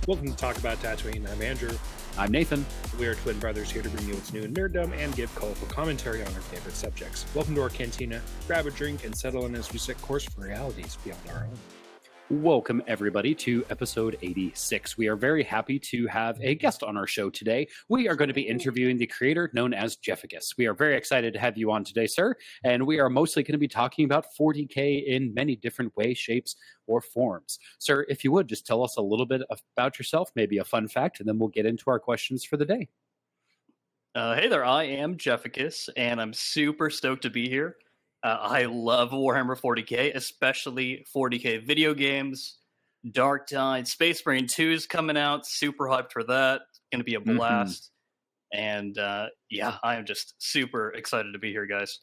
Welcome to Talk About Tatooine. I'm Andrew. I'm Nathan. We are twin brothers here to bring you what's new in nerddom and give colorful commentary on our favorite subjects. Welcome to our cantina. Grab a drink and settle in as we set course for realities beyond our own. Welcome, everybody, to episode 86. We are very happy to have a guest on our show today. We are going to be interviewing the creator known as Jeficus. We are very excited to have you on today, sir, and we are mostly going to be talking about 40K in many different ways, shapes, or forms. Sir, if you would, just tell us a little bit about yourself, maybe a fun fact, and then we'll get into our questions for the day. Hey there, I am Jeficus, and I'm super stoked to be here. I love Warhammer 40K, especially 40K video games. Dark Tide, Space Marine 2 is coming out. Super hyped for that. It's going to be a blast. And yeah, I am just super excited to be here, guys.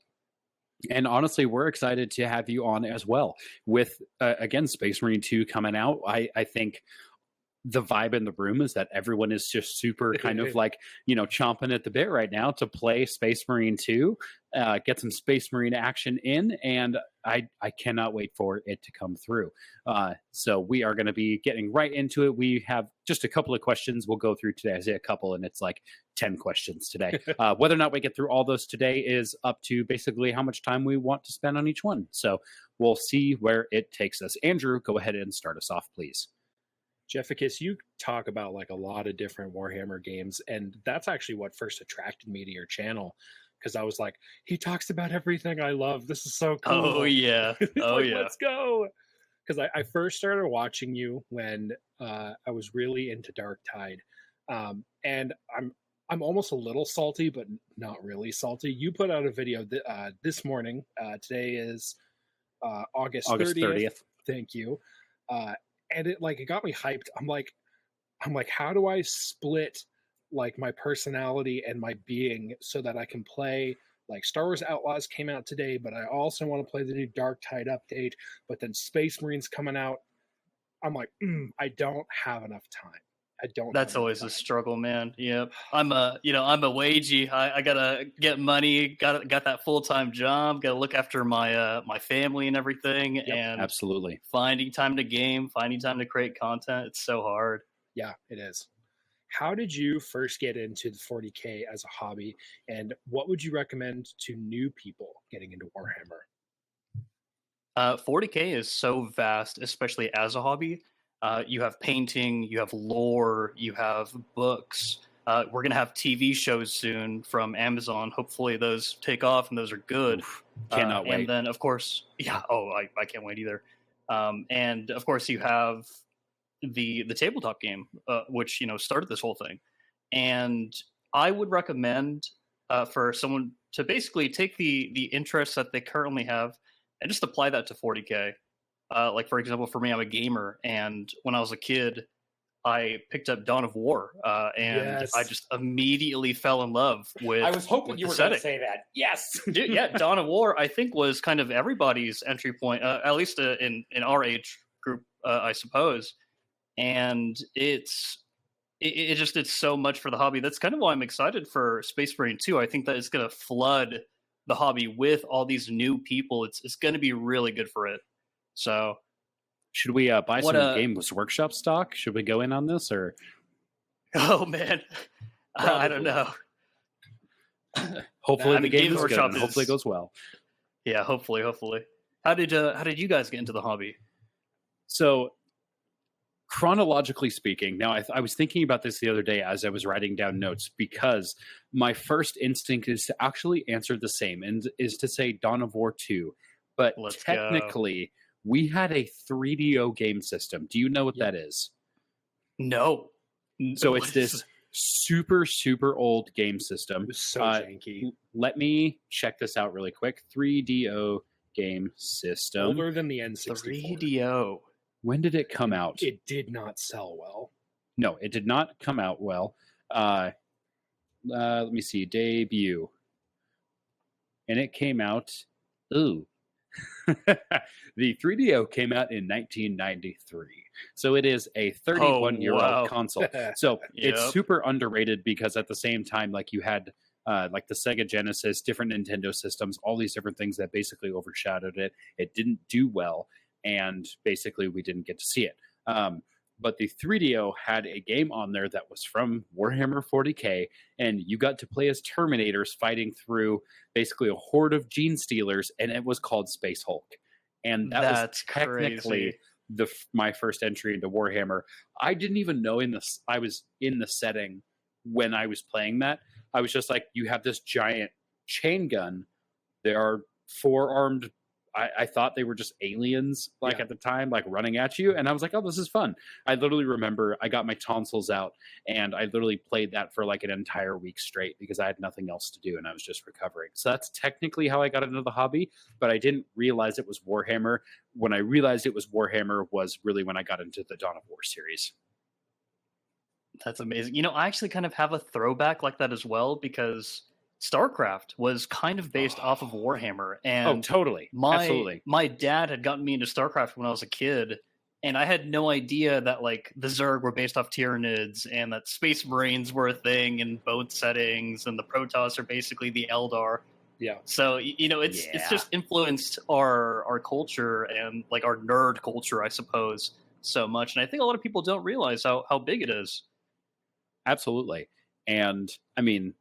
And honestly, we're excited to have you on as well. With, again, Space Marine 2 coming out, I think the vibe in the room is that everyone is just super kind of like, chomping at the bit right now to play Space Marine 2, get some Space Marine action in, and I cannot wait for it to come through. So we are going to be getting right into it. We have just a couple of questions we'll go through today. I say a couple, and it's like 10 questions today. Whether or not we get through all those today is up to basically how much time we want to spend on each one. So we'll see where it takes us. Andrew, go ahead and start us off, please. Jeficus, you talk about like a lot of different Warhammer games, and that's actually what first attracted me to your channel, because I was like, he talks about everything I love. This is so cool. Oh, yeah. Oh, like, yeah. Let's go. Because I first started watching you when I was really into Dark Tide. And I'm almost a little salty, but not really salty. You put out a video this morning. Today is August 30th. Thank you. And it got me hyped. I'm like, how do I split like my personality and my being so that I can play like Star Wars Outlaws came out today, but I also want to play the new Dark Tide update, but then Space Marines coming out. I'm like, I don't have enough time. That's always a struggle, man. Yep. I'm a wagey. I gotta get money. Got that full-time job. Gotta look after my my family and everything. Yep, and absolutely finding time to game, finding time to create content. It's so hard. Yeah, it is. How did you first get into the 40K as a hobby, and what would you recommend to new people getting into Warhammer? 40K is so vast, especially as a hobby. You have painting, you have lore, you have books. We're going to have TV shows soon from Amazon. Hopefully those take off and those are good. Oof, cannot wait. And then, of course, I can't wait either. And, of course, you have the tabletop game, which, started this whole thing. And I would recommend for someone to basically take the interests that they currently have and just apply that to 40K. Like, for example, for me, I'm a gamer, and when I was a kid, I picked up Dawn of War, and Yes. I just immediately fell in love with. I was hoping you were going to say that. Yes, Dude, yeah, Dawn of War, I think, was kind of everybody's entry point, at least in our age group, I suppose. And it's so much for the hobby. That's kind of why I'm excited for Space Marine 2. I think that it's going to flood the hobby with all these new people. It's going to be really good for it. So, should we buy some Games Workshop stock? Should we go in on this, or? Oh man, I don't know. Hopefully, the game is good. Workshop Hopefully, it goes well. Yeah, hopefully. How did you guys get into the hobby? So, chronologically speaking, now I was thinking about this the other day as I was writing down notes, because my first instinct is to actually answer the same, and is to say Dawn of War 2. But technically, we had a 3DO game system. Do you know what that is? No. So it's this super, super old game system. It was so janky. Let me check this out really quick. 3DO game system. Older than the N64. 3DO. When did it come out? It did not sell well. No, it did not come out well. Let me see. Debut. And it came out... Ooh. The 3DO came out in 1993, so it is a 31-year-old console. So it's super underrated, because at the same time, like, you had like the Sega Genesis, different Nintendo systems, all these different things that basically overshadowed it. It didn't do well, and basically we didn't get to see it. but the 3DO had a game on there that was from Warhammer 40K, and you got to play as Terminators fighting through basically a horde of gene stealers, and it was called Space Hulk. And that's was technically my first entry into Warhammer. I didn't even know I was in the setting when I was playing that. I was just like, you have this giant chain gun. There are 4-armed. I thought they were just aliens, at the time, running at you. And I was like, oh, this is fun. I literally remember I got my tonsils out and I literally played that for an entire week straight because I had nothing else to do and I was just recovering. So that's technically how I got into the hobby, but I didn't realize it was Warhammer. When I realized it was Warhammer was really when I got into the Dawn of War series. That's amazing. I actually kind of have a throwback like that as well because StarCraft was kind of based off of Warhammer. And totally. Absolutely. My dad had gotten me into StarCraft when I was a kid, and I had no idea that the Zerg were based off Tyranids and that Space Marines were a thing in both settings, and the Protoss are basically the Eldar. Yeah. So, it's just influenced our culture and our nerd culture, I suppose, so much. And I think a lot of people don't realize how big it is. Absolutely. And I mean,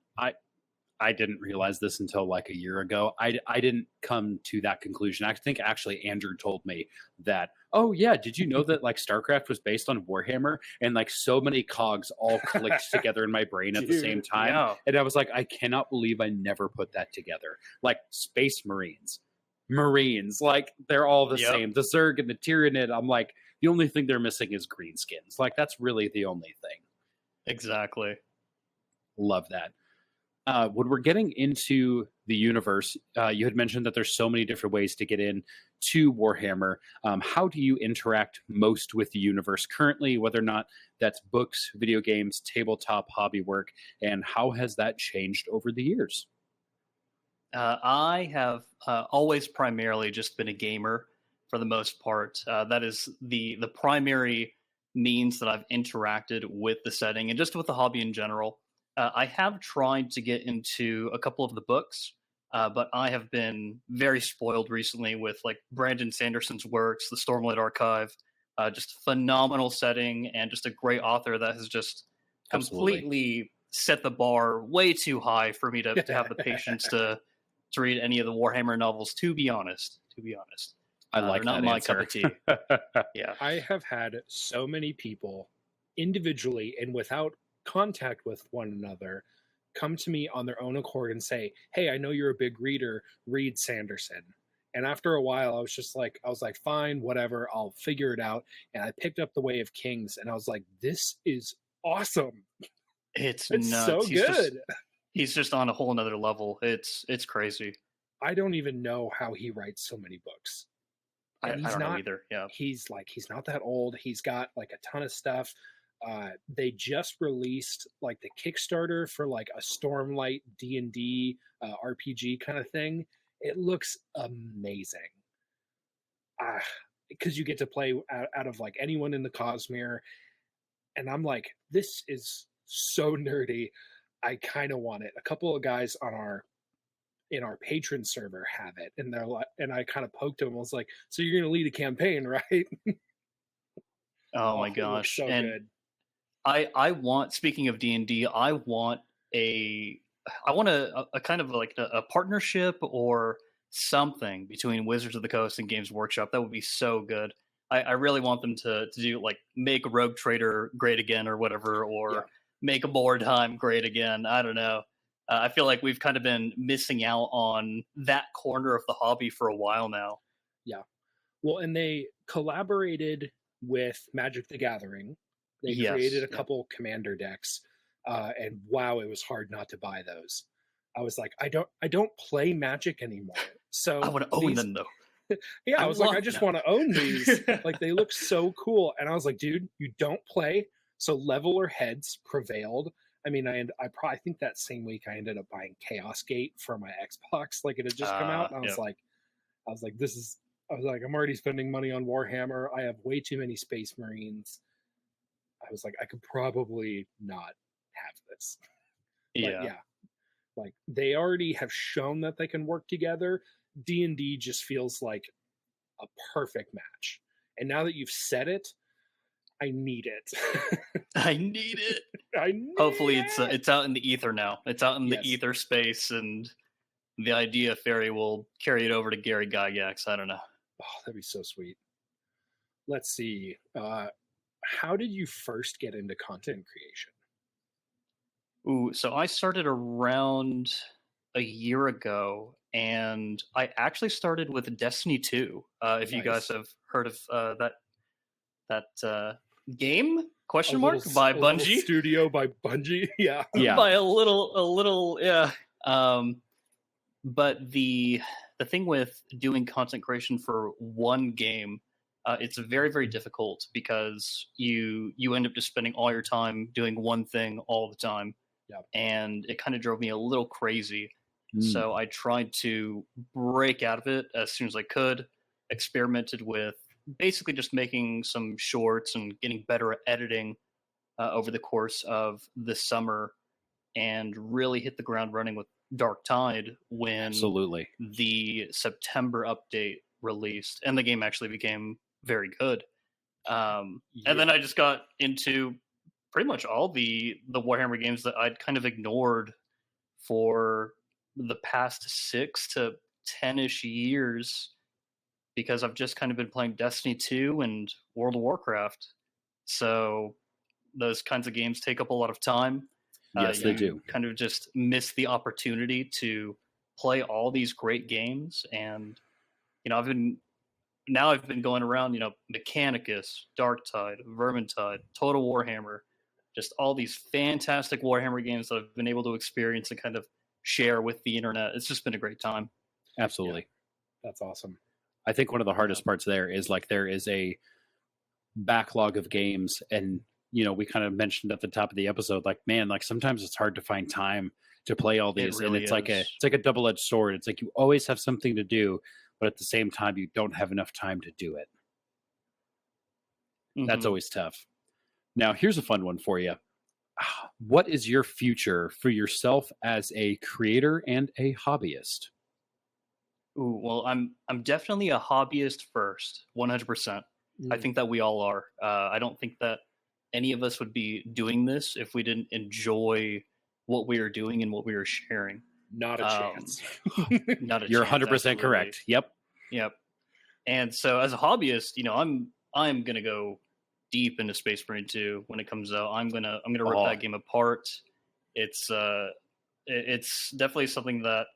I didn't realize this until a year ago. I didn't come to that conclusion. I think actually Andrew told me that, oh yeah, did you know that StarCraft was based on Warhammer? And so many cogs all clicked together in my brain at the same time. Yeah. And I was like, I cannot believe I never put that together. Space Marines, they're all the same. The Zerg and the Tyranid, I'm like, the only thing they're missing is greenskins. That's really the only thing. Exactly. Love that. When we're getting into the universe, you had mentioned that there's so many different ways to get in to Warhammer. How do you interact most with the universe currently, whether or not that's books, video games, tabletop, hobby work, and how has that changed over the years? I have always primarily just been a gamer for the most part. That is the primary means that I've interacted with the setting and just with the hobby in general. I have tried to get into a couple of the books, but I have been very spoiled recently with Brandon Sanderson's works, the Stormlight Archive, just phenomenal setting and just a great author that has just completely set the bar way too high for me to have the patience to read any of the Warhammer novels, to be honest. I like not that my answer. cup of tea. Yeah. I have had so many people individually and without contact with one another come to me on their own accord and say, hey, I know you're a big reader, read Sanderson. And after a while I was like, fine, whatever, I'll figure it out. And I picked up The Way of Kings and I was like, this is awesome. It's nuts. So good. He's just on a whole nother level. It's crazy. I don't even know how he writes so many books. I don't know either. Yeah. He's not that old. He's got a ton of stuff. They just released the Kickstarter for a Stormlight D&D RPG kind of thing. It looks amazing. Because you get to play out of anyone in the Cosmere. And I'm like, this is so nerdy. I kind of want it. A couple of guys in our patron server have it. And and I kind of poked them. I was like, so you're going to lead a campaign, right? Oh my gosh. So and good. I want, speaking of D&D, I want a kind of a partnership or something between Wizards of the Coast and Games Workshop. That would be so good. I really want them to do make Rogue Trader great again or whatever, or make a Mordheim great again. I don't know. I feel like we've kind of been missing out on that corner of the hobby for a while now. Yeah. Well, and they collaborated with Magic the Gathering. They created a couple commander decks, and wow, it was hard not to buy those. I was like, I don't play Magic anymore, so I want to own them though. Yeah, I was like, I just want to own these. They look so cool, and I was like, dude, you don't play, so Leveler Heads prevailed. I mean, I think that same week I ended up buying Chaos Gate for my Xbox, it had just come out, and I was like, I'm already spending money on Warhammer. I have way too many Space Marines. I was like, I could probably not have this. But they already have shown that they can work together. D&D just feels like a perfect match. And now that you've said it, I need it. I need it. I need Hopefully, it. it's out in the ether now. It's out in the Yes. ether space, and the idea fairy will carry it over to Gary Gygax. I don't know. Oh, that'd be so sweet. Let's see. How did you first get into content creation? Ooh, so I started around a year ago, and I actually started with Destiny 2. If you guys Nice. have heard of that game? Question A mark little- by a little Bungie. studio by Bungie. Yeah. Yeah. By a little, yeah. But the thing with doing content creation for one game, it's very, very difficult because you end up just spending all your time doing one thing all the time. Yep. And it kind of drove me a little crazy. Mm. So I tried to break out of it as soon as I could, experimented with basically just making some shorts and getting better at editing over the course of the summer, and really hit the ground running with Dark Tide when Absolutely. the September update released, and the game actually became very good. And then I just got into pretty much all the Warhammer games that I'd kind of ignored for the past 6 to 10-ish years, because I've just kind of been playing Destiny 2 and World of Warcraft. So those kinds of games take up a lot of time. Yes, they do. Kind of just miss the opportunity to play all these great games. And, I've been going around, Mechanicus, Darktide, Vermintide, Total Warhammer, just all these fantastic Warhammer games that I've been able to experience and kind of share with the internet. It's just been a great time. Absolutely. Yeah. That's awesome. I think one of the hardest parts there is there is a backlog of games, and we kind of mentioned at the top of the episode, sometimes it's hard to find time to play all these, really and it's is. like a double-edged sword. It's like you always have something to do, but at the same time you don't have enough time to do it. Mm-hmm. That's always tough. Now, here's a fun one for you. What is your future for yourself as a creator and a hobbyist? Ooh, well, I'm definitely a hobbyist first, 100%. I think that we all are. I don't think that any of us would be doing this if we didn't enjoy what we are doing and what we are sharing. Not a chance. Not a You're chance, 100% absolutely. correct. Yep. And so as a hobbyist, I'm gonna go deep into Space Marine 2 when it comes out. I'm gonna rip that game apart. It's definitely something that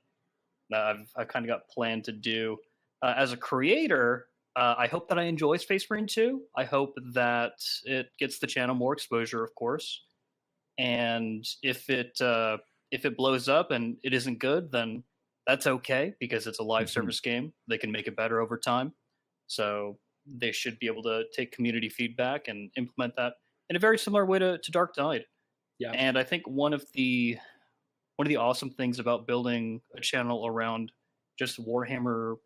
I've kind of got planned to do. As a creator, I hope that I enjoy Space Marine 2. I hope that it gets the channel more exposure, of course. And if it blows up and it isn't good, then that's okay, because it's a live service game. They can make it better over time. So they should be able to take community feedback and implement that in a very similar way to Dark Tide. Yeah. And I think one of the awesome things about building a channel around just Warhammer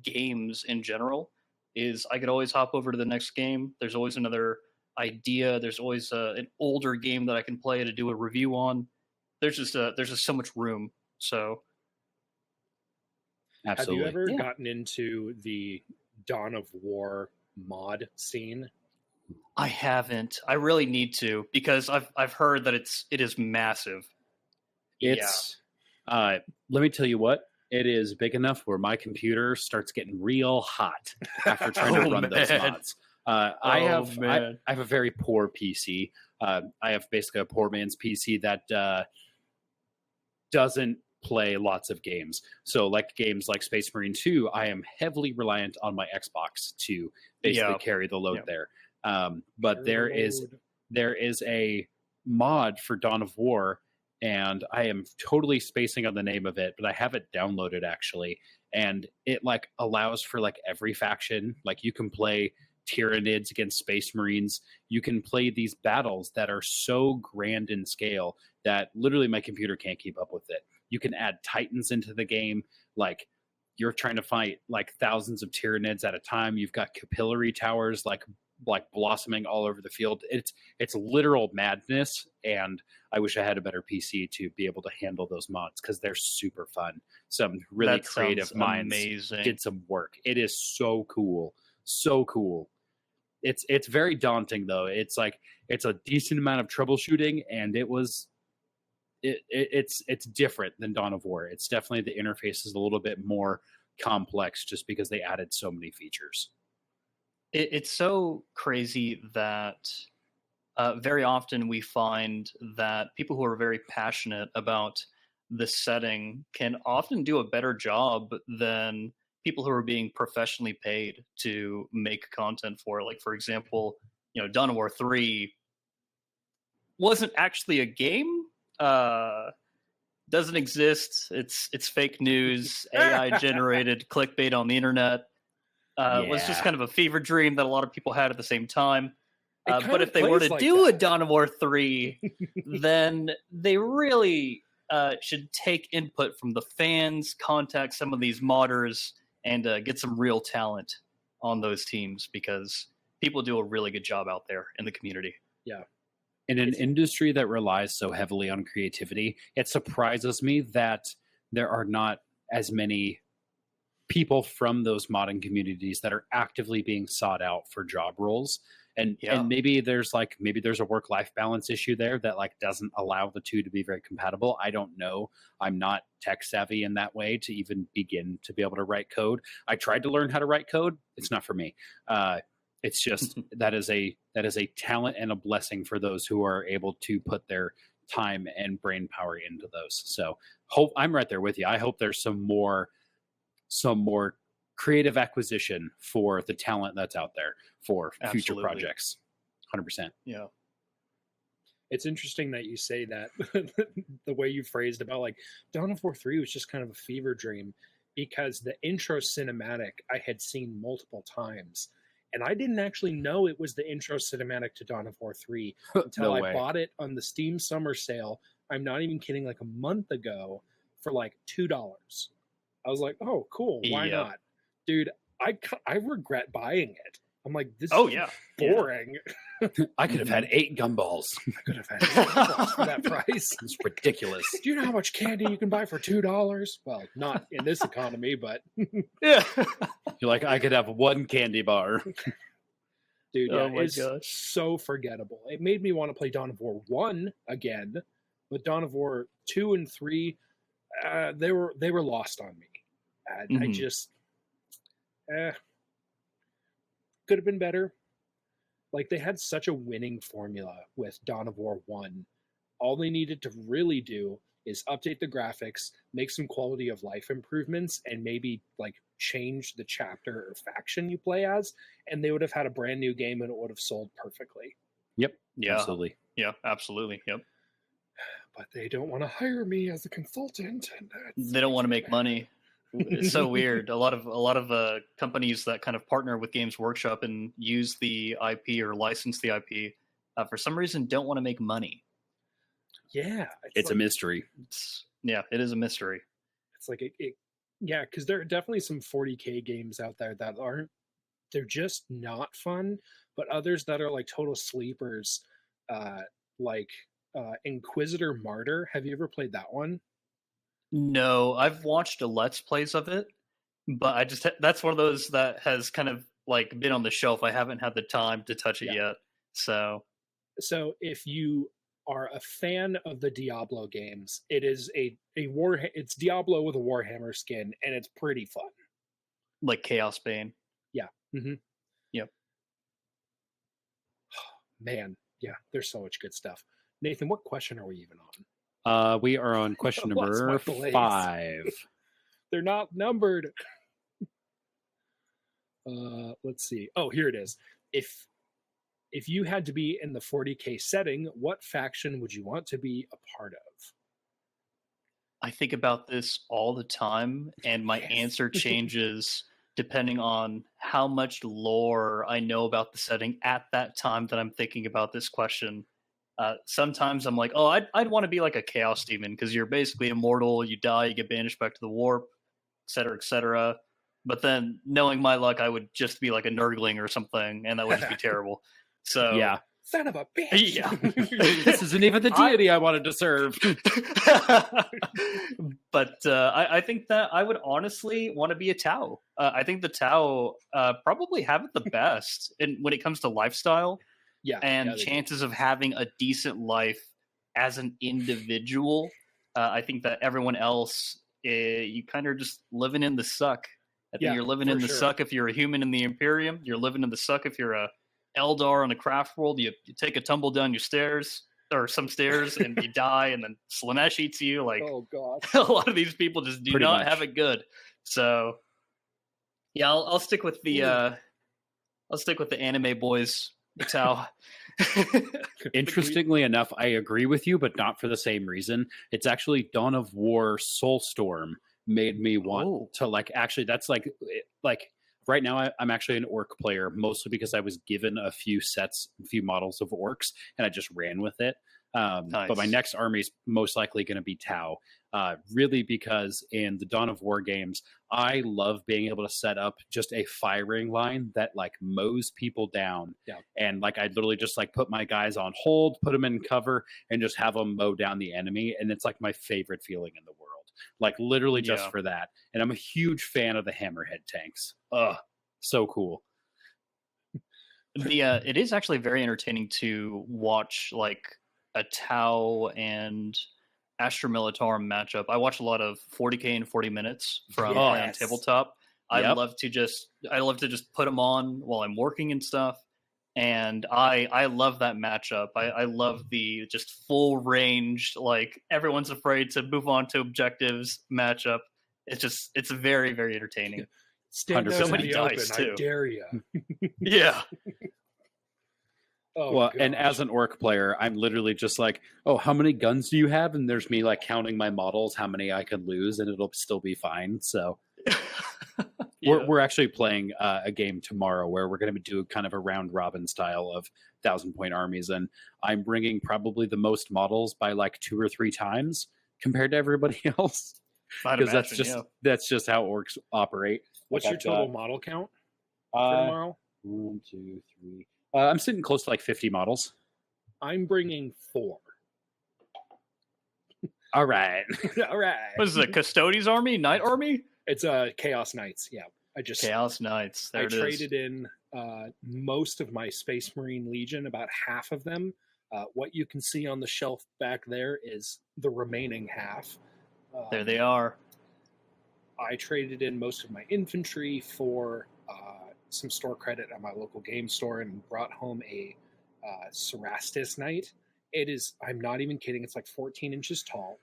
games in general is I could always hop over to the next game. There's always another idea. There's always an older game that I can play to do a review on. There's just so much room. So, absolutely. Have you ever gotten into the Dawn of War mod scene? I haven't. I really need to, because I've heard that it is massive. It's let me tell you what, it is big enough where my computer starts getting real hot after trying to run those mods. I have a very poor PC. I have basically a poor man's PC that doesn't play lots of games. So like games like Space Marine 2, I am heavily reliant on my Xbox to basically carry the load there. But there is a mod for Dawn of War, and I am totally spacing on the name of it, but I have it downloaded actually. And it allows for every faction. You can play Tyranids against Space Marines. You can play these battles that are so grand in scale that literally my computer can't keep up with it. You can add Titans into the game. You're trying to fight thousands of Tyranids at a time. You've got capillary towers blossoming all over the field. It's literal madness, and I wish I had a better PC to be able to handle those mods, because they're super fun. Some really creative minds did some work. It is so cool. So cool. It's very daunting though. It's like it's a decent amount of troubleshooting, and it's different than Dawn of War. It's definitely the interface is a little bit more complex just because they added so many features. It's so crazy that very often we find that people who are very passionate about the setting can often do a better job than people who are being professionally paid to make content for it. Like, for example, Dawn of War 3 wasn't actually a game. Doesn't exist. It's fake news, AI generated clickbait on the internet. It was just kind of a fever dream that a lot of people had at the same time. But if they were to do a Dawn of War 3, then they really should take input from the fans, contact some of these modders, and get some real talent on those teams, because people do a really good job out there in the community. Yeah. In an industry that relies so heavily on creativity, it surprises me that there are not as many people from those modding communities that are actively being sought out for job roles. And maybe there's a work-life balance issue there that like doesn't allow the two to be very compatible. I don't know. I'm not tech savvy in that way to even begin to be able to write code. I tried to learn how to write code. It's not for me. It's just that is a talent and a blessing for those who are able to put their time and brain power into those. So I'm right there with you. I hope there's some more creative acquisition for the talent that's out there for future projects. 100%. Yeah. It's interesting that you say that the way you phrased about like Dawn of War 3 was just kind of a fever dream, because the intro cinematic I had seen multiple times, and I didn't actually know it was the intro cinematic to Dawn of War 3 until I bought it on the Steam summer sale. I'm not even kidding, like a month ago for like $2. I was like, oh, cool. Why not? Dude, I regret buying it. I'm like, this is boring. I could have had 8 gumballs. I could have had 8 gumballs for that price. It's ridiculous. Do you know how much candy you can buy for $2? Well, not in this economy, but yeah. You're like, I could have 1 candy bar. Dude, it's so forgettable. It made me want to play Dawn of War 1 again, but Dawn of War 2 and 3, they were lost on me. I just could have been better. Like, they had such a winning formula with Dawn of War 1. All they needed to really do is update the graphics, make some quality of life improvements, and maybe like change the chapter or faction you play as, and they would have had a brand new game and it would have sold perfectly. Yep. Yeah. Absolutely. Yeah, absolutely. Yep. But they don't want to hire me as a consultant, and they don't want to make money. It's so weird. A lot of companies that kind of partner with Games Workshop and use the IP or license the IP for some reason don't want to make money. Yeah, it's like, a mystery. It is a mystery. It's like yeah, because there are definitely some 40K games out there that they're just not fun, but others that are like total sleepers, like Inquisitor Martyr. Have you ever played that one? No, I've watched a Let's Plays of it, but that's one of those that has kind of like been on the shelf. I haven't had the time to touch it yet. So if you are a fan of the Diablo games, it is it's Diablo with a Warhammer skin, and it's pretty fun. Like Chaos Bane. Yeah. Mm-hmm. Yep. Man, yeah, there's so much good stuff. Nathan, what question are we even on? We are on question number 5. They're not numbered. Let's see. Oh, here it is. If you had to be in the 40K setting, what faction would you want to be a part of? I think about this all the time, and my answer changes depending on how much lore I know about the setting at that time that I'm thinking about this question. Sometimes I'm like, oh, I'd want to be like a Chaos Demon, because you're basically immortal. You die, you get banished back to the warp, etc., etc. But then, knowing my luck, I would just be like a Nurgling or something, and that would just be terrible. So yeah, Son of a bitch. Yeah. This isn't even the deity I wanted to serve. But I think that I would honestly want to be a Tau. I think the Tau probably have it the best when it comes to lifestyle and chances of having a decent life as an individual. I think that everyone else, you kind of just living in the suck. I think you're living in the suck if you're a human in the Imperium. You're living in the suck if you're a Eldar on the craft world. You take a tumble down your stairs or some stairs and you die, and then Slanesh eats you. Like, oh god, a lot of these people just do not have it good. So yeah, I'll stick with the anime boys, the Tau. Interestingly enough, I agree with you, but not for the same reason. It's actually Dawn of War Soulstorm made me want to actually, that's like right now I'm actually an orc player, mostly because I was given a few models of orcs and I just ran with it. Nice. But my next army is most likely going to be Tau, really because in the Dawn of War games, I love being able to set up just a firing line that like mows people down. Yeah. And like I literally just like put my guys on hold, put them in cover, and just have them mow down the enemy. And it's like my favorite feeling in the world. Like literally just for that. And I'm a huge fan of the hammerhead tanks. So cool. It is actually very entertaining to watch like a Tau and Astra Militarum matchup. I watch a lot of 40K in 40 minutes from on tabletop. I love to just put them on while I'm working and stuff. And I love that matchup. I love the just full ranged, like everyone's afraid to move on to objectives matchup. It's very, very entertaining. Stand out in the open, too. I dare you. Yeah. Oh, well, gosh. And as an orc player, I'm literally just like, oh, how many guns do you have? And there's me like counting my models, how many I can lose, and it'll still be fine. So we're actually playing a game tomorrow where we're going to do kind of a round robin style of 1,000-point armies. And I'm bringing probably the most models by like 2 or 3 times compared to everybody else. Because that's just how orcs operate. What's your total model count for tomorrow? 1, 2, 3. I'm sitting close to like 50 models. I'm bringing 4. All right. All right. What is it, Custodes army? Knight army? It's Chaos Knights. Yeah. Chaos Knights. There it is. I traded in most of my Space Marine Legion, about half of them. What you can see on the shelf back there is the remaining half. There they are. I traded in most of my infantry for some store credit at my local game store and brought home a Cerastus Knight. It is, I'm not even kidding, it's like 14 inches tall.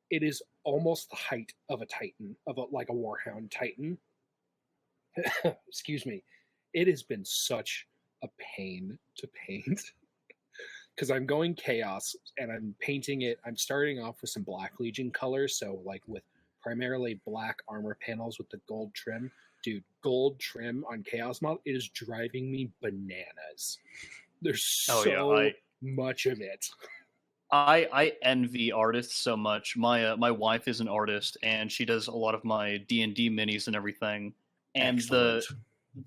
It is almost the height of a Titan, like a Warhound Titan. Excuse me. It has been such a pain to paint. Because I'm going Chaos and I'm painting it. I'm starting off with some Black Legion colors. So like with primarily black armor panels with the gold trim. Dude, gold trim on Chaos model, it is driving me bananas. There's so much of it. I envy artists so much. My wife is an artist and she does a lot of my D&D minis and everything. And Excellent.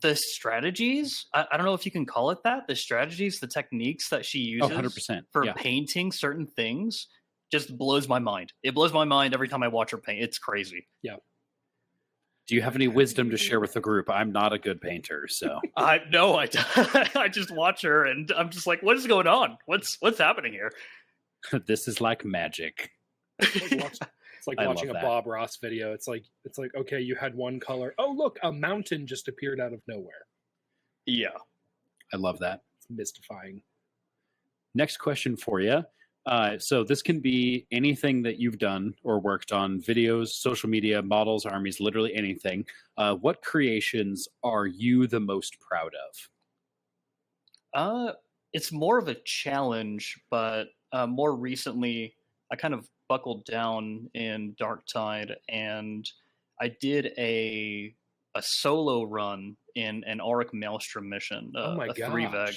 the strategies, I don't know if you can call it that, the strategies, the techniques that she uses 100%. for painting certain things just blows my mind. It blows my mind every time I watch her paint. It's crazy. Yeah. Do you have any wisdom to share with the group? I'm not a good painter, so. I just watch her and I'm just like, what is going on? What's happening here? This is like magic. It's like watching a Bob Ross video. It's like, okay, you had one color. Oh, look, a mountain just appeared out of nowhere. Yeah. I love that. It's mystifying. Next question for you. So this can be anything that you've done or worked on, videos, social media, models, armies, literally anything. What creations are you the most proud of? It's more of a challenge, but more recently, I kind of buckled down in Dark Tide, and I did a solo run in an Auric Maelstrom mission, a 3-veg.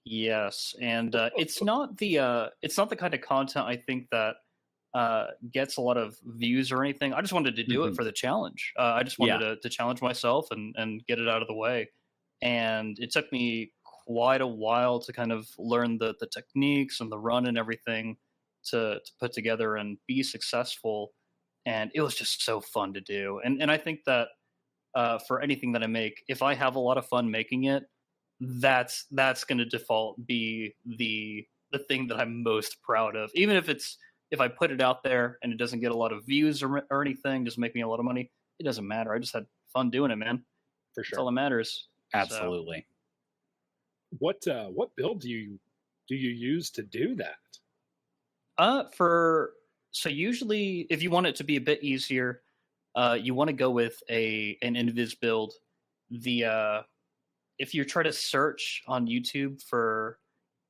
Yes, and it's not the kind of content I think that gets a lot of views or anything. I just wanted to do it for the challenge. I just wanted to challenge myself and get it out of the way. And it took me quite a while to kind of learn the techniques and the run and everything to put together and be successful. And it was just so fun to do. And I think that for anything that I make, if I have a lot of fun making it, that's going to default be the thing that I'm most proud of. Even if I put it out there and it doesn't get a lot of views or anything, doesn't make me a lot of money, it doesn't matter. I just had fun doing it, man. For sure. That's all that matters. Absolutely. So. What build do you use to do that? So usually if you want it to be a bit easier, you want to go with an invis build. If you try to search on YouTube for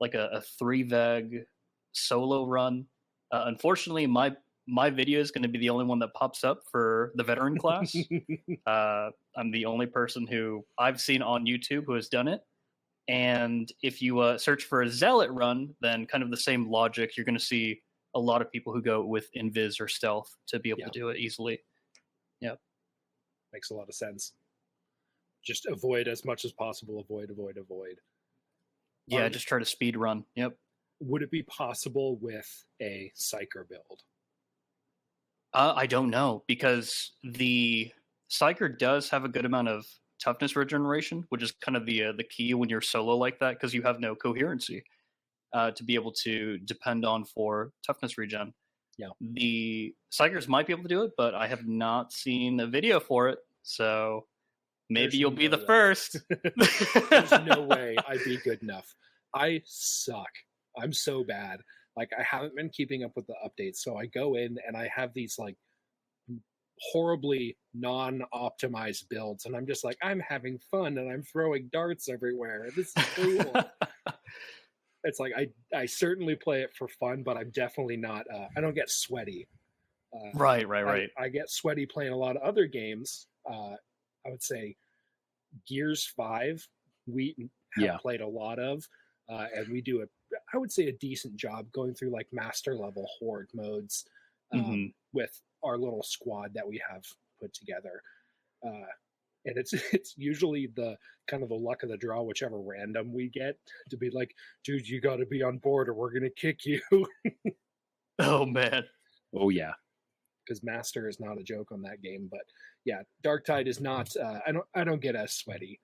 like a 3-veg solo run, unfortunately my video is going to be the only one that pops up for the veteran class. I'm the only person who I've seen on YouTube who has done it. And if you search for a zealot run, then kind of the same logic, you're going to see a lot of people who go with invis or stealth to be able to do it easily. Yep. Makes a lot of sense. Just avoid as much as possible. Avoid. Yeah, just try to speed run. Yep. Would it be possible with a Psyker build? I don't know, because the Psyker does have a good amount of toughness regeneration, which is kind of the key when you're solo like that, because you have no coherency to be able to depend on for toughness regen. Yeah. The Psykers might be able to do it, but I have not seen a video for it, so maybe you'll be the first. There's no way I'd be good enough. I suck. I'm so bad. Like, I haven't been keeping up with the updates, so I go in and I have these like horribly non-optimized builds, and I'm just like, I'm having fun and I'm throwing darts everywhere. This is cool. It's like I certainly play it for fun, but I'm definitely not. I don't get sweaty. Right. I get sweaty playing a lot of other games. I would say Gears 5 we have played a lot of, and we do I would say a decent job going through like master level horde modes with our little squad that we have put together. And it's usually the kind of the luck of the draw, whichever random we get, to be like, dude, you got to be on board or we're going to kick you. Oh, man. Oh, yeah. Because Master is not a joke on that game. But yeah, Darktide is not, I don't get as sweaty.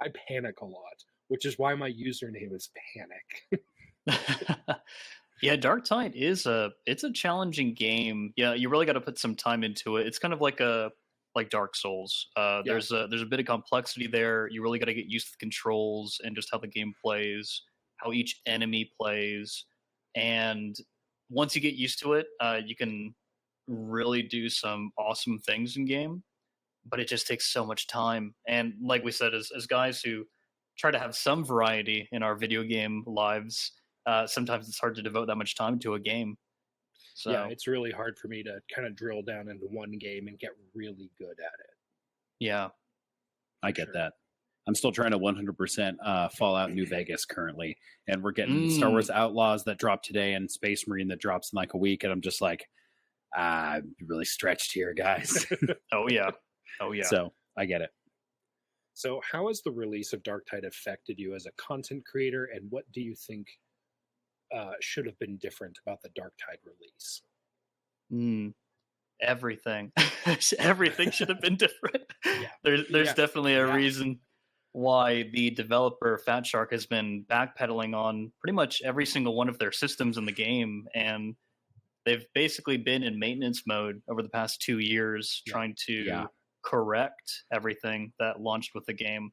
I panic a lot, which is why my username is Panic. Yeah, Darktide it's a challenging game. Yeah, you really got to put some time into it. It's kind of like Dark Souls. There's a bit of complexity there. You really got to get used to the controls and just how the game plays, how each enemy plays, and once you get used to it, you can really do some awesome things in game. But it just takes so much time. And like we said, as guys who try to have some variety in our video game lives, sometimes it's hard to devote that much time to a game. So yeah, it's really hard for me to kind of drill down into one game and get really good at it. Yeah. I get that. I'm still trying to 100% Fallout New Vegas currently. And we're getting Star Wars Outlaws that dropped today and Space Marine that drops in like a week. And I'm just like, I'm really stretched here, guys. Oh, yeah. So I get it. So how has the release of Darktide affected you as a content creator, and what do you think should have been different about the Darktide release? Everything. Everything should have been different. Yeah. There's definitely a reason why the developer Fat Shark has been backpedaling on pretty much every single one of their systems in the game, and they've basically been in maintenance mode over the past 2 years trying to correct everything that launched with the game.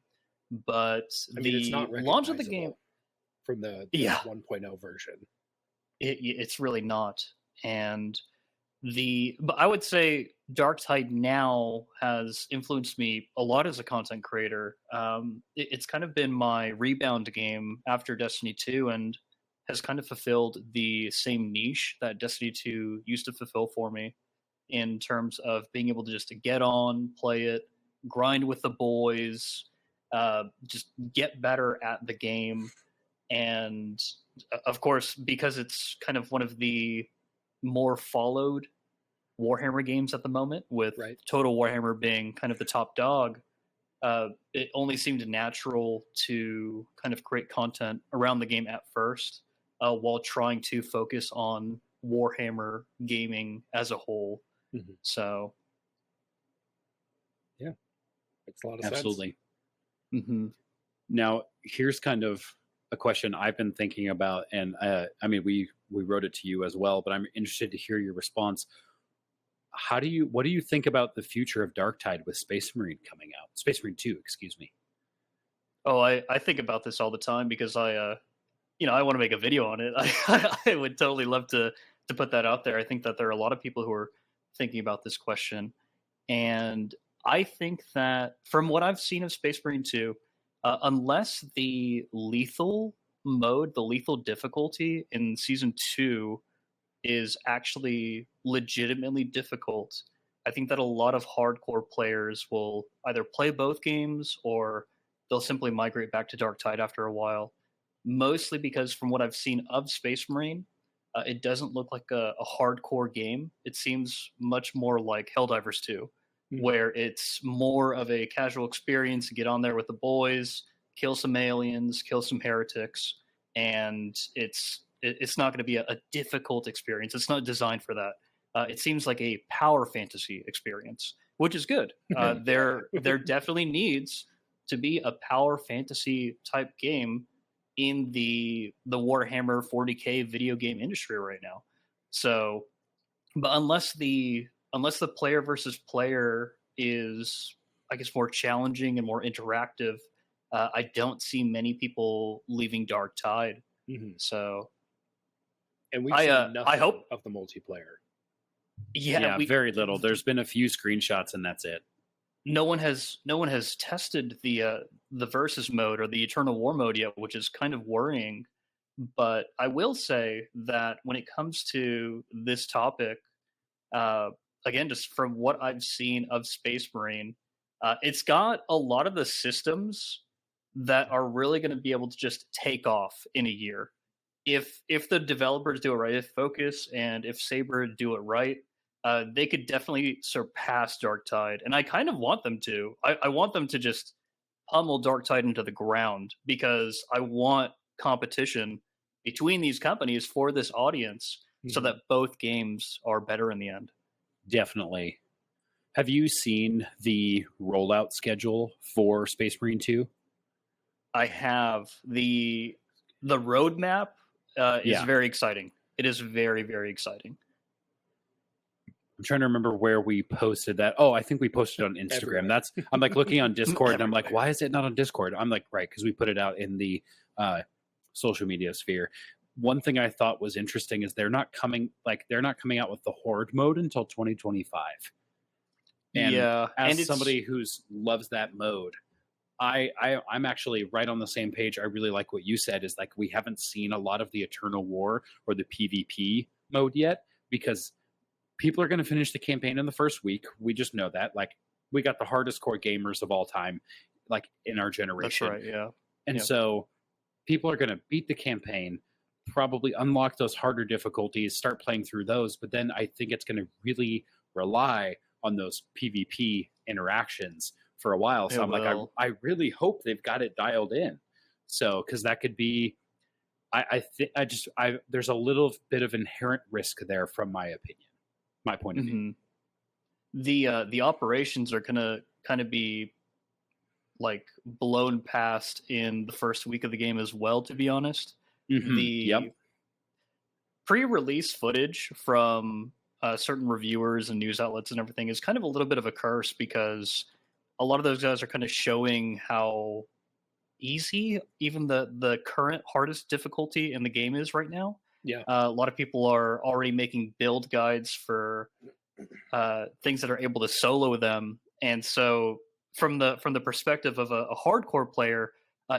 But it's not launch of the game from the 1.0 version, it's really not. And but I would say Darktide now has influenced me a lot as a content creator. It's kind of been my rebound game after Destiny 2, and has kind of fulfilled the same niche that Destiny 2 used to fulfill for me, in terms of being able to just get on, play it, grind with the boys, just get better at the game. And of course, because it's kind of one of the more followed Warhammer games at the moment, with Total Warhammer being kind of the top dog, it only seemed natural to kind of create content around the game at first, while trying to focus on Warhammer gaming as a whole. Mm-hmm. So, yeah, makes a lot of absolutely. sense. Mm-hmm. Now, here's kind of a question I've been thinking about, and I mean, we wrote it to you as well, but I'm interested to hear your response. What do you think about the future of Darktide with Space Marine coming out? Space Marine 2, excuse me. Oh, I think about this all the time because I want to make a video on it. I would totally love to put that out there. I think that there are a lot of people who are thinking about this question. And I think that from what I've seen of Space Marine 2, unless the lethal mode, the lethal difficulty in Season 2 is actually legitimately difficult, I think that a lot of hardcore players will either play both games or they'll simply migrate back to Darktide after a while. Mostly because from what I've seen of Space Marine, it doesn't look like a hardcore game. It seems much more like Helldivers 2, where it's more of a casual experience to get on there with the boys, kill some aliens, kill some heretics, and it's not going to be a difficult experience. It's not designed for that. It seems like a power fantasy experience, which is good. There definitely needs to be a power fantasy type game in the Warhammer 40K video game industry right now. So, but unless the player versus player is, I guess, more challenging and more interactive, I don't see many people leaving Darktide. Mm-hmm. So, and we've seen nothing I hope of the multiplayer. Yeah, very little. There's been a few screenshots, and that's it. No one has tested the versus mode or the Eternal War mode yet, which is kind of worrying. But I will say that when it comes to this topic, again, just from what I've seen of Space Marine, it's got a lot of the systems that are really going to be able to just take off in a year. If the developers do it right, if Focus and if Saber do it right, they could definitely surpass Darktide. And I kind of want them to. I want them to just pummel Darktide into the ground because I want competition between these companies for this audience so that both games are better in the end. Definitely. Have you seen the rollout schedule for Space Marine 2? I have. The roadmap is very exciting. It is very, very exciting. I'm trying to remember where we posted that. Oh, I think we posted it on Instagram. Everywhere. I'm like looking on Discord and I'm like, why is it not on Discord? I'm like, right, because we put it out in the social media sphere. One thing I thought was interesting is they're not coming out with the Horde mode until 2025. And as somebody who loves that mode, I'm actually right on the same page. I really like what you said is like we haven't seen a lot of the Eternal War or the PvP mode yet because people are going to finish the campaign in the first week. We just know that. Like we got the hardest core gamers of all time, like in our generation. That's right, yeah. And so people are going to beat the campaign, probably unlock those harder difficulties, start playing through those. But then I think it's going to really rely on those PvP interactions for a while. So I'm like, I really hope they've got it dialed in. So, because that could be, there's a little bit of inherent risk there from my opinion, my point of view. The operations are gonna kind of be like blown past in the first week of the game as well, to be honest. The pre-release footage from certain reviewers and news outlets and everything is kind of a little bit of a curse because a lot of those guys are kind of showing how easy even the current hardest difficulty in the game is right now. Yeah. A lot of people are already making build guides for things that are able to solo them. And so from the perspective of a hardcore player,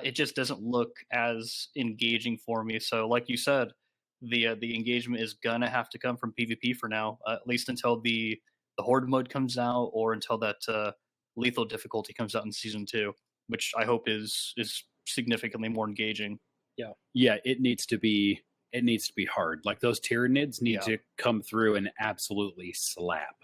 it just doesn't look as engaging for me. So like you said, the engagement is gonna have to come from PvP for now, at least until the Horde mode comes out or until that lethal difficulty comes out in Season 2, which I hope is significantly more engaging. Yeah, it needs to be hard. Like those Tyranids need to come through and absolutely slap.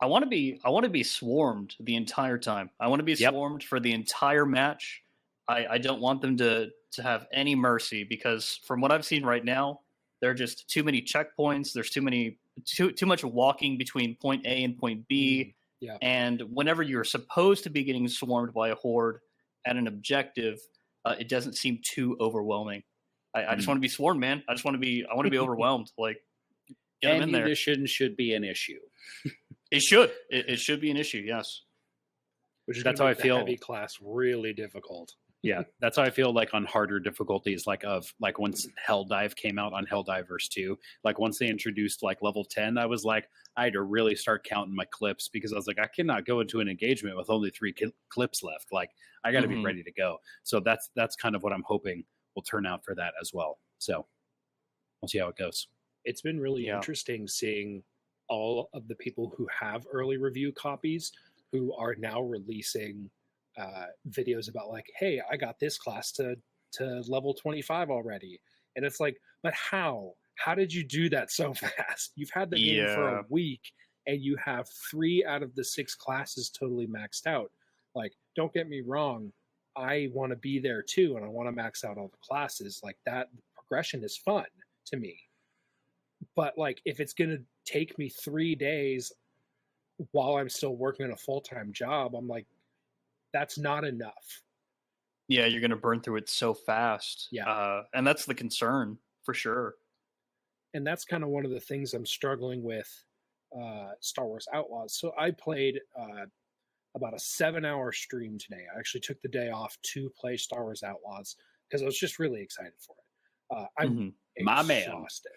I want to be swarmed the entire time. I want to be swarmed for the entire match. I don't want them to have any mercy, because from what I've seen right now, there are just too many checkpoints. There's too much walking between point A and point B. Yeah. And whenever you're supposed to be getting swarmed by a horde at an objective, it doesn't seem too overwhelming. I just want to be swarmed, man. I want to be overwhelmed. Like, get them in there. Ammunition should be an issue. It should. It should be an issue. Yes. Which is that's how I feel. Heavy class really difficult. Yeah, that's how I feel like on harder difficulties, like once Helldive came out on Helldivers 2, like once they introduced like level 10, I was like, I had to really start counting my clips, because I was like, I cannot go into an engagement with only 3 clips left. Like, I got to be ready to go. So that's kind of what I'm hoping will turn out for that as well. So we'll see how it goes. It's been really interesting seeing all of the people who have early review copies who are now releasing videos about like, hey, I got this class to level 25 already. And it's like, but how did you do that so fast? You've had the game for a week and you have 3 out of the 6 classes totally maxed out. Like, don't get me wrong, I want to be there too, and I want to max out all the classes. Like, that progression is fun to me. But like, if it's gonna take me 3 days while I'm still working a full-time job, I'm like, that's not enough. Yeah, you're going to burn through it so fast. Yeah. And that's the concern, for sure. And that's kind of one of the things I'm struggling with Star Wars Outlaws. So I played about a 7-hour stream today. I actually took the day off to play Star Wars Outlaws because I was just really excited for it. I'm exhausted.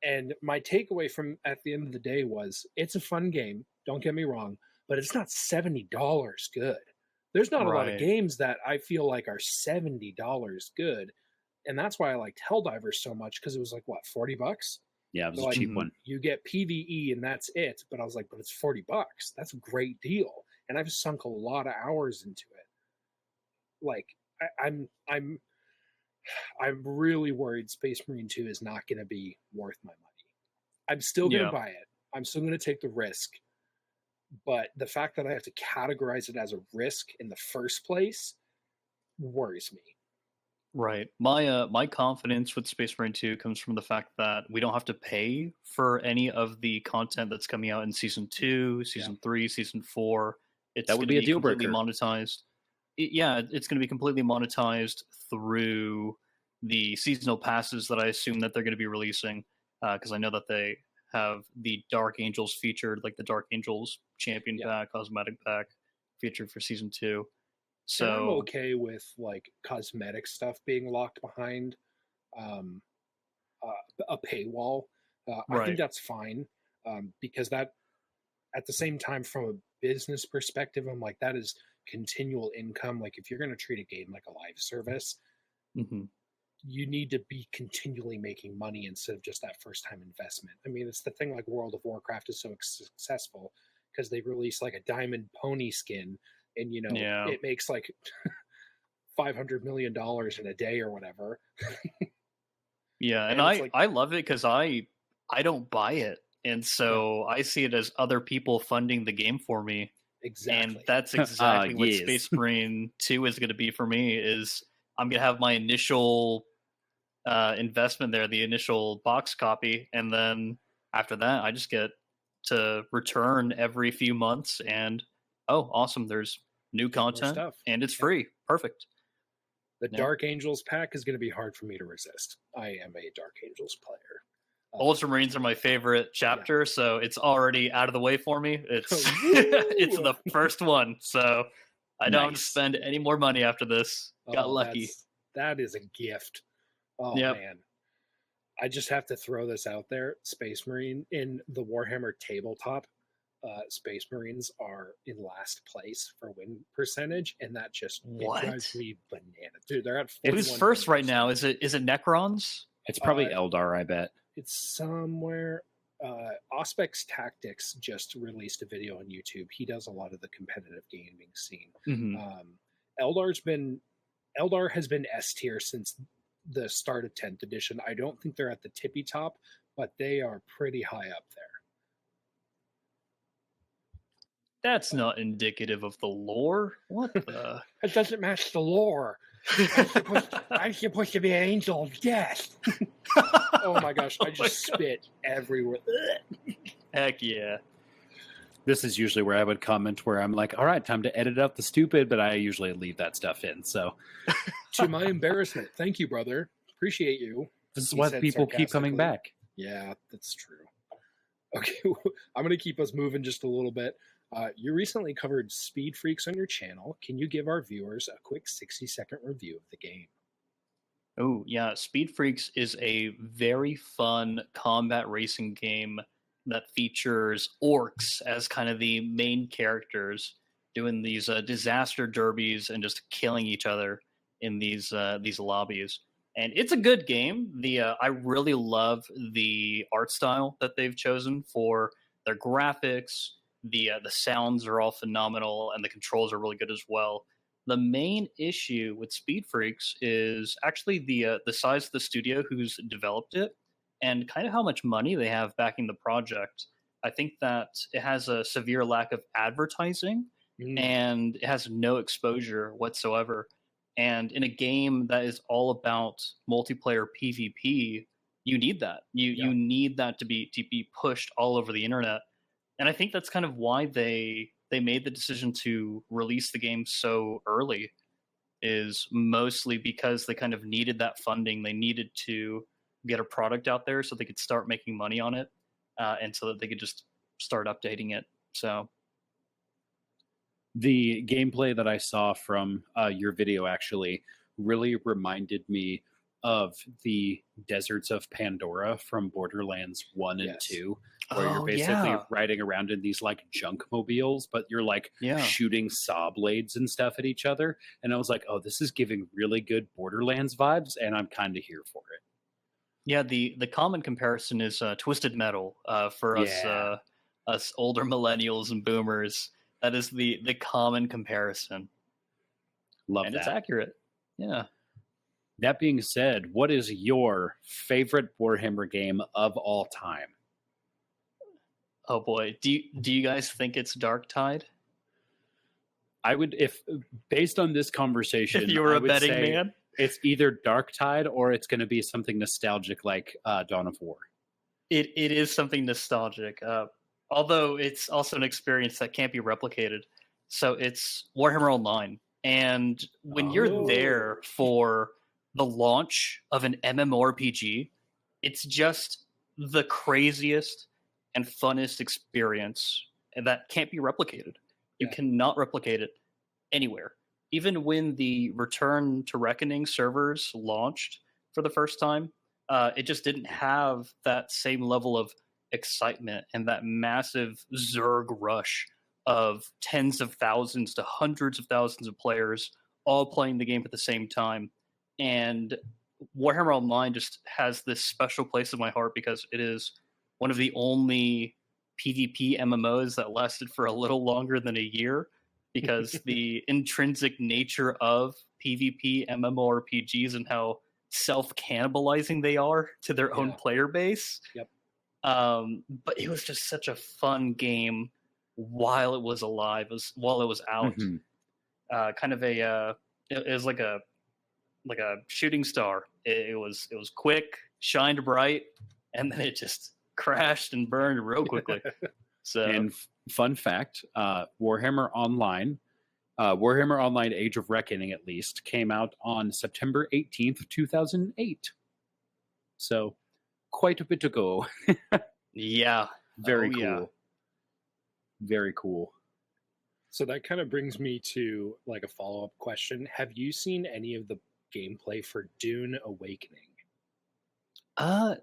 And my takeaway from at the end of the day was, it's a fun game, don't get me wrong, but it's not $70 good. There's not a lot of games that I feel like are $70 good. And that's why I liked Helldivers so much, because it was like, what, $40? Yeah, it was a cheap one. You get PvE and that's it. But I was like, but it's $40. That's a great deal. And I've sunk a lot of hours into it. Like, I'm really worried Space Marine 2 is not going to be worth my money. I'm still going to buy it. I'm still going to take the risk. But the fact that I have to categorize it as a risk in the first place worries me. Right. My confidence with Space Marine 2 comes from the fact that we don't have to pay for any of the content that's coming out in Season 2, Season 3, Season 4. That would be a deal breaker. Monetized. It's going to be completely monetized through the seasonal passes that I assume that they're going to be releasing, because I know that they have the Dark Angels featured, like the Dark Angels Champion Pack, Cosmetic Pack featured for Season 2. So and I'm okay with like cosmetic stuff being locked behind a paywall. I think that's fine, because that, at the same time, from a business perspective, I'm like, that is continual income. Like, if you're going to treat a game like a live service, you need to be continually making money instead of just that first time investment. I mean, it's the thing, like World of Warcraft is so successful because they release like a diamond pony skin, and it makes like $500 million in a day or whatever. And I love it because I don't buy it, and so I see it as other people funding the game for me. Exactly. And that's exactly what Space Marine 2 is going to be for me. Is I'm going to have my initial investment there, the initial box copy, and then after that, I just get to return every few months. And oh, awesome! There's new content, and it's free. Perfect. The Dark Angels pack is going to be hard for me to resist. I am a Dark Angels player. Ultramarines are my favorite chapter, so it's already out of the way for me. It's it's the first one, so I don't have to spend any more money after this. Got lucky. That is a gift. Oh man. I just have to throw this out there. Space Marine in the Warhammer tabletop, Space Marines are in last place for win percentage, and that just drives me bananas. Dude, they're at 41%. Who's first right now? Is it Necrons? It's probably Eldar, I bet. It's somewhere. Auspex Tactics just released a video on YouTube. He does a lot of the competitive gaming scene. Eldar has been S tier since the start of 10th edition. I don't think they're at the tippy top, but they are pretty high up there. That's not indicative of the lore. What the? It doesn't match the lore. I'm supposed to be an angel of death. Oh my gosh, I just spit everywhere. Heck yeah. This is usually where I would comment where I'm like, all right, time to edit out the stupid, but I usually leave that stuff in. So to my embarrassment, thank you, brother. Appreciate you. This is why people keep coming back. Yeah, that's true. Okay, I'm going to keep us moving just a little bit. You recently covered Speed Freaks on your channel. Can you give our viewers a quick 60-second review of the game? Oh, yeah. Speed Freaks is a very fun combat racing game that features orcs as kind of the main characters doing these disaster derbies and just killing each other in these lobbies. And it's a good game. I really love the art style that they've chosen for their graphics. The sounds are all phenomenal, and the controls are really good as well. The main issue with Speed Freaks is actually the size of the studio who's developed it, and kind of how much money they have backing the project. I think that it has a severe lack of advertising, and it has no exposure whatsoever. And in a game that is all about multiplayer PvP, you need that. You need that to be pushed all over the internet. And I think that's kind of why they made the decision to release the game so early, is mostly because they kind of needed that funding. They needed to get a product out there so they could start making money on it, and so that they could just start updating it. So the gameplay that I saw from your video actually really reminded me of the Deserts of Pandora from Borderlands 1 and 2, where you're basically riding around in these like junk mobiles, but you're like shooting saw blades and stuff at each other. And I was like, oh, this is giving really good Borderlands vibes, and I'm kind of here for it. Yeah, the common comparison is Twisted Metal for us older millennials and boomers. That is the common comparison. Love and that. It's accurate. Yeah. That being said, what is your favorite Warhammer game of all time? Oh boy, do you guys think it's Darktide? I would, if based on this conversation, if you were a betting man, it's either Darktide or it's going to be something nostalgic like Dawn of War. It is something nostalgic, although it's also an experience that can't be replicated. So it's Warhammer Online, and when you're there for the launch of an MMORPG, it's just the craziest and funnest experience, and that can't be replicated. You cannot replicate it anywhere. Even when the Return to Reckoning servers launched for the first time, it just didn't have that same level of excitement and that massive Zerg rush of tens of thousands to hundreds of thousands of players all playing the game at the same time. And Warhammer Online just has this special place in my heart because it is one of the only PvP MMOs that lasted for a little longer than a year, because the intrinsic nature of PvP MMORPGs and how self-cannibalizing they are to their own player base. Yep. But it was just such a fun game while it was alive, while it was out. Kind of it was like a shooting star. It was quick, shined bright, and then it just crashed and burned real quickly. So, and fun fact, Warhammer Online Age of Reckoning, at least, came out on September 18th, 2008. So quite a bit ago. Yeah. Very cool. Yeah. Very cool. So that kind of brings me to like a follow-up question. Have you seen any of the gameplay for Dune Awakening?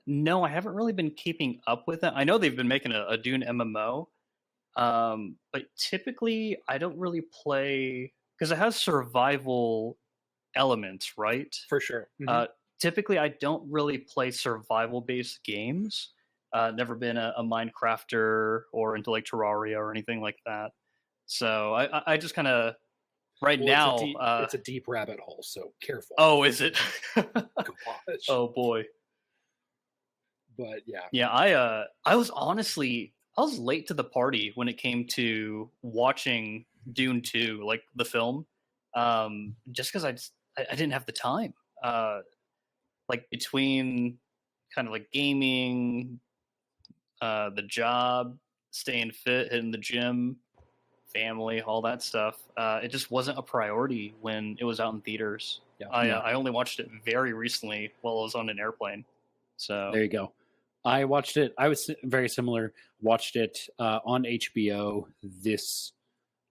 No, I haven't really been keeping up with it. I know they've been making a Dune MMO, but typically I don't really play because it has survival elements, right? For sure. Typically I don't really play survival-based games. Never been a Minecrafter or into like Terraria or anything like that. So I just kind of now it's a deep rabbit hole, so careful. Oh, is it? Oh boy. But yeah. I was honestly was late to the party when it came to watching Dune 2, like the film, just because I didn't have the time. Like between kind of like gaming, the job, staying fit, hitting the gym, family, all that stuff. It just wasn't a priority when it was out in theaters. Yeah. I only watched it very recently while I was on an airplane. So there you go. I watched it. I was very similar. Watched it on HBO this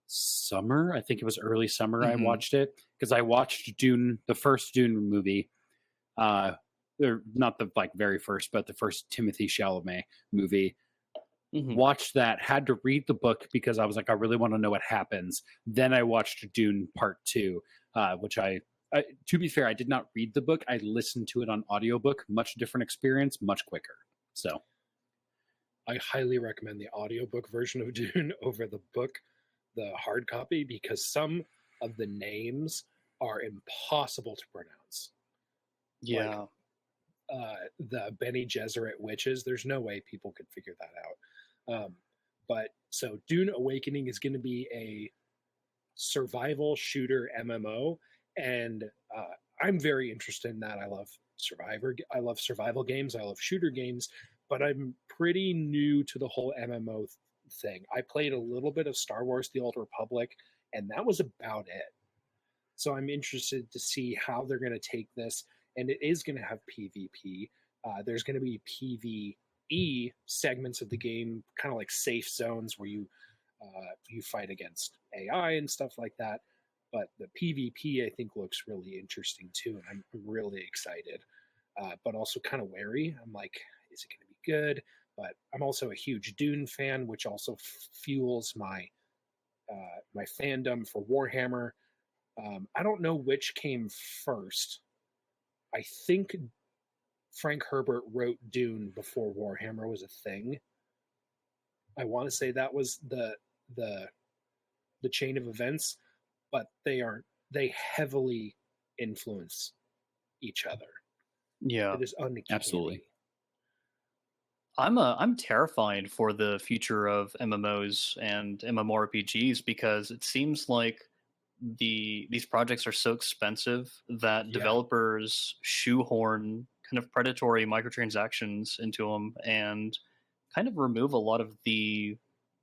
summer. I think it was early summer. I watched it because I watched Dune, the first Dune movie. Not the like very first, but the first Timothée Chalamet movie. Watched that. Had to read the book because I was like, I really want to know what happens. Then I watched Dune Part 2, which I to be fair, I did not read the book. I listened to it on audiobook. Much different experience, much quicker. So I highly recommend the audiobook version of Dune over the book, the hard copy, because some of the names are impossible to pronounce. Yeah. Like, the Bene Gesserit witches, there's no way people could figure that out. But so Dune Awakening is going to be a survival shooter MMO, and I'm very interested in that. I love survival games. I love shooter games, but I'm pretty new to the whole MMO thing. I played a little bit of Star Wars: The Old Republic, and that was about it. So I'm interested to see how they're going to take this, and it is going to have PvP. There's going to be PvE segments of the game, kind of like safe zones where you fight against AI and stuff like that. But the PvP, I think, looks really interesting too, and I'm really excited, but also kind of wary. I'm like, is it going to be good? But I'm also a huge Dune fan, which also fuels my my fandom for Warhammer. I don't know which came first. I think Frank Herbert wrote Dune before Warhammer was a thing. I want to say that was the chain of events, but they heavily influence each other. Yeah. It is uncanny. Absolutely. I'm terrified for the future of MMOs and MMORPGs because it seems like these projects are so expensive that developers shoehorn kind of predatory microtransactions into them and kind of remove a lot of the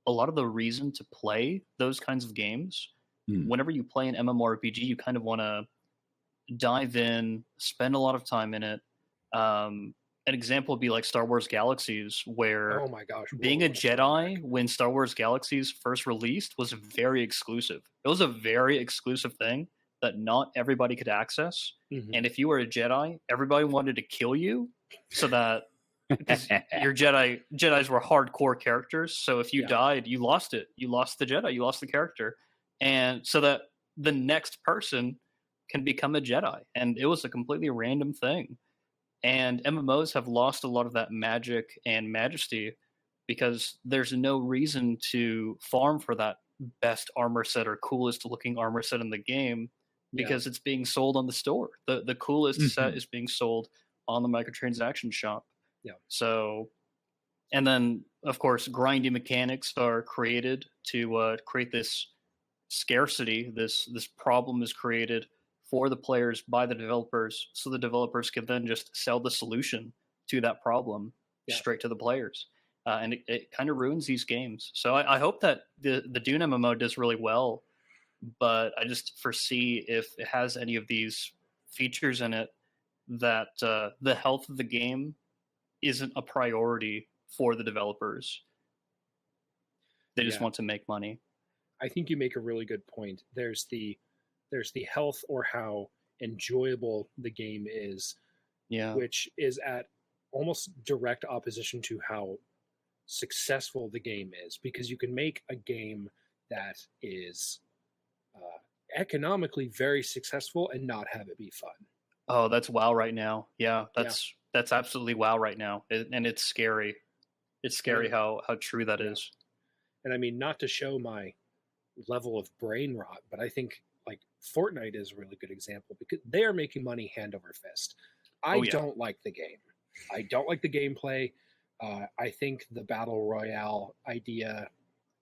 reason to play those kinds of games. Whenever you play an MMORPG, you kind of want to dive in, spend a lot of time in it. An example would be like Star Wars Galaxies, where being a Jedi when Star Wars Galaxies first released was very exclusive. It was a very exclusive thing that not everybody could access. And if you were a Jedi, everybody wanted to kill you so that because your Jedis were hardcore characters. So if you died, you lost it. You lost the Jedi. You lost the character. And so that the next person can become a Jedi. And it was a completely random thing. And MMOs have lost a lot of that magic and majesty because there's no reason to farm for that best armor set or coolest looking armor set in the game because it's being sold on the store. The coolest set is being sold on the microtransaction shop. Yeah. So, and then of course, grindy mechanics are created to create this scarcity. This problem is created for the players by the developers, so the developers can then just sell the solution to that problem straight to the players. And it kind of ruins these games. So I hope that the Dune MMO does really well, but I just foresee if it has any of these features in it that the health of the game isn't a priority for the developers. They just want to make money. I think you make a really good point. There's the health or how enjoyable the game is, which is at almost direct opposition to how successful the game is, because you can make a game that is economically very successful and not have it be fun. Oh, that's WoW right now. Yeah, that's absolutely WoW right now, and it's scary. It's scary how true that is. And I mean, not to show my level of brain rot, but I think like Fortnite is a really good example because they are making money hand over fist. I don't like the game. I don't like the gameplay. I think the battle royale idea,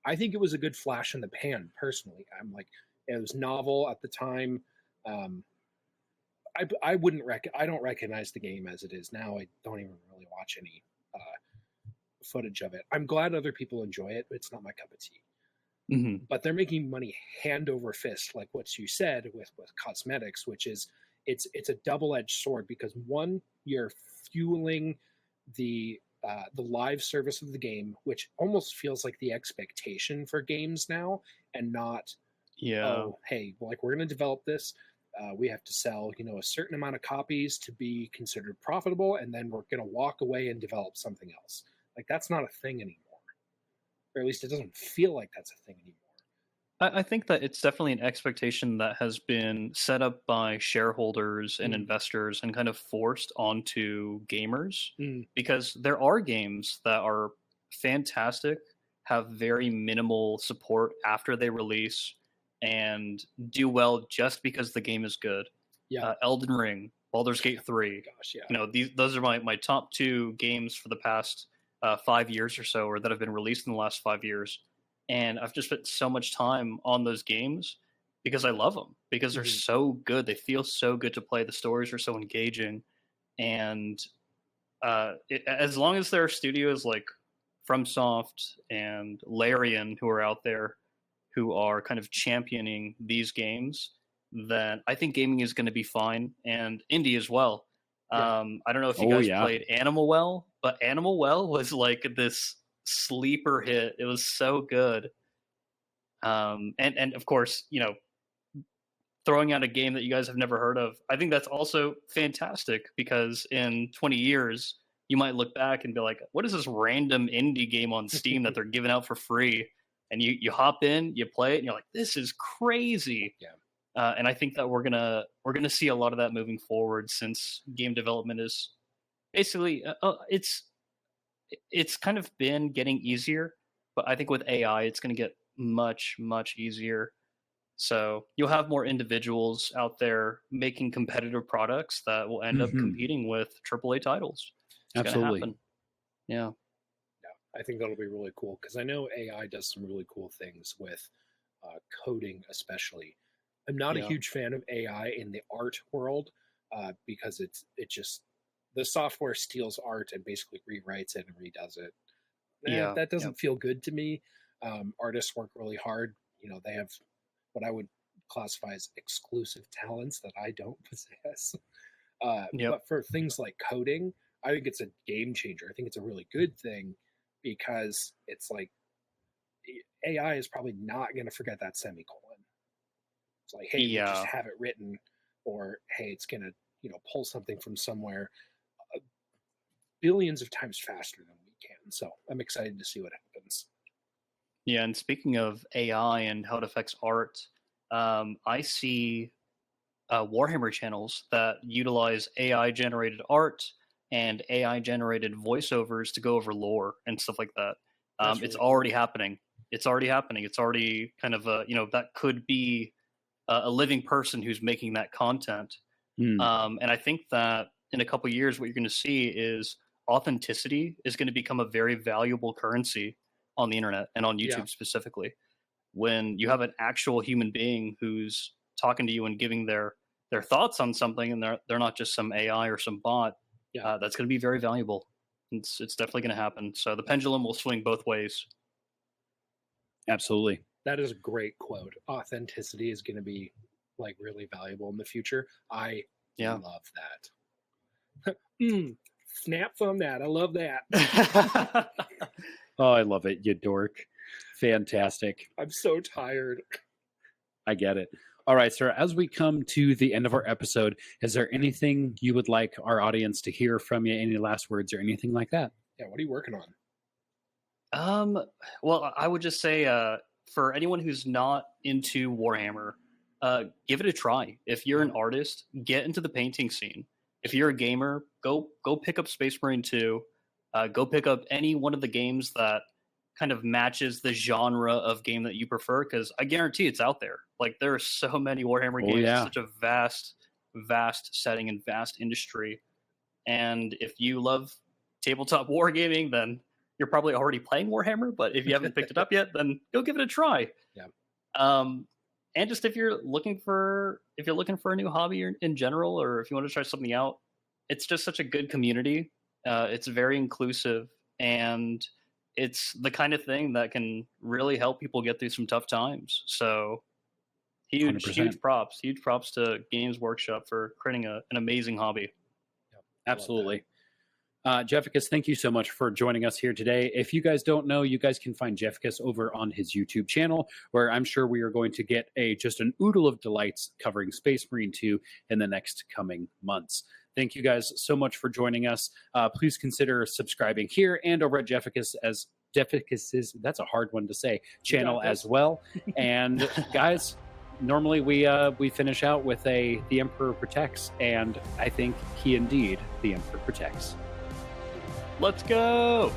I think it was a good flash in the pan. Personally, I'm like, it was novel at the time. I wouldn't I don't recognize the game as it is now. I don't even really watch any footage of it. I'm glad other people enjoy it, but it's not my cup of tea. Mm-hmm. But they're making money hand over fist, like what you said with cosmetics, which is it's a double-edged sword, because one, you're fueling the live service of the game, which almost feels like the expectation for games now, and not, oh, hey, like, we're going to develop this. We have to sell, a certain amount of copies to be considered profitable, and then we're going to walk away and develop something else. Like, that's not a thing anymore. Or at least it doesn't feel like that's a thing anymore. I think that it's definitely an expectation that has been set up by shareholders and investors and kind of forced onto gamers, because there are games that are fantastic, have very minimal support after they release, and do well just because the game is good. Yeah. Elden Ring, Baldur's Gate 3. Gosh, yeah. Those are my top 2 games for the past 5 years or so, or that have been released in the last 5 years. And I've just spent so much time on those games because I love them, because they're so good. They feel so good to play. The stories are so engaging. And as long as there are studios like FromSoft and Larian who are out there who are kind of championing these games, then I think gaming is going to be fine, and indie as well. Yeah. I don't know if you guys played Animal Well, but Animal Well was like this sleeper hit. It was so good. And of course, throwing out a game that you guys have never heard of, I think that's also fantastic, because in 20 years, you might look back and be like, what is this random indie game on Steam that they're giving out for free? And you hop in, you play it, and you're like, this is crazy. Yeah. And I think that we're gonna see a lot of that moving forward, since game development is basically it's kind of been getting easier, but I think with AI it's going to get much, much easier. So you'll have more individuals out there making competitive products that will end up competing with AAA titles. It's Absolutely. gonna happen. Yeah. I think that'll be really cool, because I know AI does some really cool things with coding, especially. I'm not a huge fan of AI in the art world, because it just, the software steals art and basically rewrites it and redoes it. Yeah, that doesn't feel good to me. Artists work really hard. They have what I would classify as exclusive talents that I don't possess. But for things like coding, I think it's a game changer. I think it's a really good thing, because it's like AI is probably not going to forget that semicolon. It's like, hey, we just have it written, or hey, it's going to pull something from somewhere billions of times faster than we can. So I'm excited to see what happens. Yeah, and speaking of AI and how it affects art, I see Warhammer channels that utilize AI-generated art and AI-generated voiceovers to go over lore and stuff like that. It's already happening. It's already happening. It's already kind of that could be a living person who's making that content. And I think that in a couple of years, what you're going to see is authenticity is going to become a very valuable currency on the internet and on YouTube specifically. When you have an actual human being who's talking to you and giving their thoughts on something, and they're not just some AI or some bot, that's going to be very valuable. It's definitely going to happen. So the pendulum will swing both ways. Absolutely. That is a great quote. Authenticity is going to be like really valuable in the future. I love that. Snaps on that. I love that. Oh, I love it, you dork. Fantastic. I'm so tired. I get it. All right, sir. As we come to the end of our episode, is there anything you would like our audience to hear from you? Any last words or anything like that? Yeah, what are you working on? Well, I would just say, for anyone who's not into Warhammer, give it a try. If you're an artist, get into the painting scene. If you're a gamer, go pick up Space Marine 2. Go pick up any one of the games that kind of matches the genre of game that you prefer, because I guarantee it's out there. Like, there are so many Warhammer games. It's such a vast setting and vast industry. And if you love tabletop wargaming, then you're probably already playing Warhammer. But if you haven't picked it up yet, then go give it a try. Yeah. And just if you're looking for a new hobby in general, or if you want to try something out, it's just such a good community. It's very inclusive, and it's the kind of thing that can really help people get through some tough times. So huge 100%. props to Games Workshop for creating an amazing hobby. Absolutely. Jeficus, thank you so much for joining us here today. If you guys don't know, you guys can find Jeficus over on his YouTube channel, where I'm sure we are going to get just an oodle of delights covering Space Marine 2 in the next coming months. Thank you guys so much for joining us. Please consider subscribing here and over at Jeficus's, that's a hard one to say, channel as well. And guys, normally we finish out with The Emperor Protects, and I think he indeed, the Emperor Protects. Let's go!